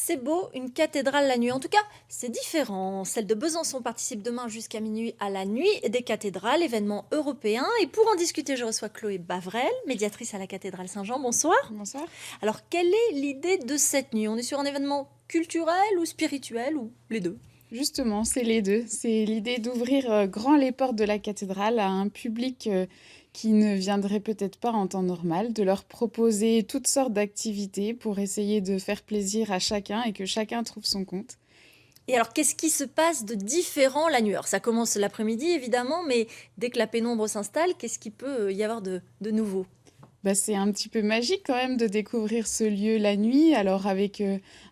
C'est beau, une cathédrale la nuit. En tout cas, c'est différent. Celle de Besançon participe demain jusqu'à minuit à la nuit des cathédrales, événement européen. Et pour en discuter, je reçois Chloé Bavrel, médiatrice à la cathédrale Saint-Jean. Bonsoir. Bonsoir. Alors, quelle est l'idée de cette nuit? On est sur un événement culturel ou spirituel ou les deux? Justement, c'est les deux. C'est l'idée d'ouvrir grand les portes de la cathédrale à un public qui ne viendrait peut-être pas en temps normal, de leur proposer toutes sortes d'activités pour essayer de faire plaisir à chacun et que chacun trouve son compte. Et alors, qu'est-ce qui se passe de différent la nuit? Alors, ça commence l'après-midi, évidemment, mais dès que la pénombre s'installe, qu'est-ce qu'il peut y avoir de nouveau? Bah, c'est un petit peu magique quand même de découvrir ce lieu la nuit, alors avec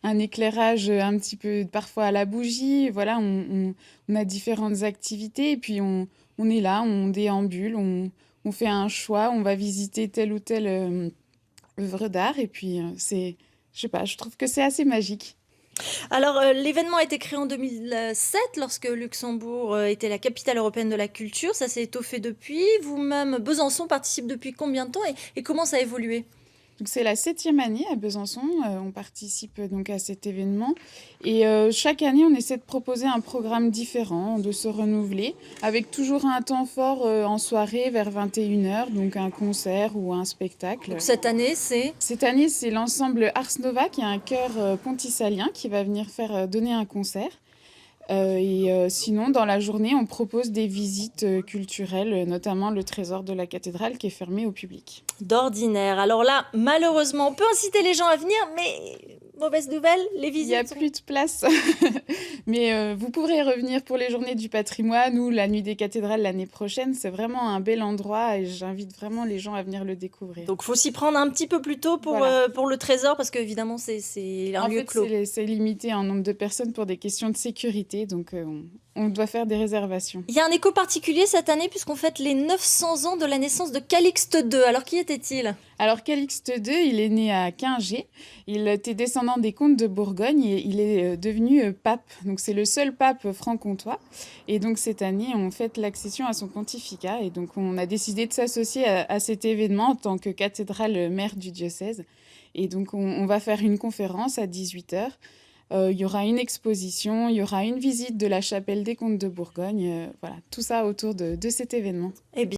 un éclairage un petit peu parfois à la bougie. Voilà, on a différentes activités et puis on est là, on déambule, on fait un choix, on va visiter telle ou telle œuvre d'art et puis je sais pas, je trouve que c'est assez magique. Alors, l'événement a été créé en 2007 lorsque Luxembourg, était la capitale européenne de la culture. Ça s'est étoffé depuis. Vous-même, Besançon participe depuis combien de temps et comment ça a évolué? Donc c'est la 7e année à Besançon, on participe donc à cet événement et chaque année on essaie de proposer un programme différent, de se renouveler, avec toujours un temps fort en soirée vers 21 h, donc un concert ou un spectacle. Donc cette année, c'est? Cette année c'est l'ensemble Ars Nova, qui est un chœur pontisalien qui va venir faire donner un concert. Sinon, dans la journée, on propose des visites culturelles, notamment le trésor de la cathédrale qui est fermé au public. D'ordinaire. Alors là, malheureusement, on peut inciter les gens à venir, mais mauvaise nouvelle, les Il n'y a visites sont... plus de place. Mais vous pourrez revenir pour les journées du patrimoine ou la nuit des cathédrales l'année prochaine. C'est vraiment un bel endroit et j'invite vraiment les gens à venir le découvrir. Donc, faut s'y prendre un petit peu plus tôt Voilà. pour le trésor, parce qu'évidemment, c'est un En lieu fait, clos. c'est limité en nombre de personnes pour des questions de sécurité, donc on doit faire des réservations. Il y a un écho particulier cette année, puisqu'on fête les 900 ans de la naissance de Calixte II. Alors, qui était-il? Alors Calixte II, il est né à Quingé, il était descendant des comtes de Bourgogne et il est devenu pape. Donc c'est le seul pape franc-comtois. Et donc cette année, on fête l'accession à son pontificat et donc on a décidé de s'associer à cet événement en tant que cathédrale mère du diocèse. Et donc on va faire une conférence à 18 h. Il y aura une exposition, il y aura une visite de la chapelle des comtes de Bourgogne. Voilà, tout ça autour de cet événement. Eh bien,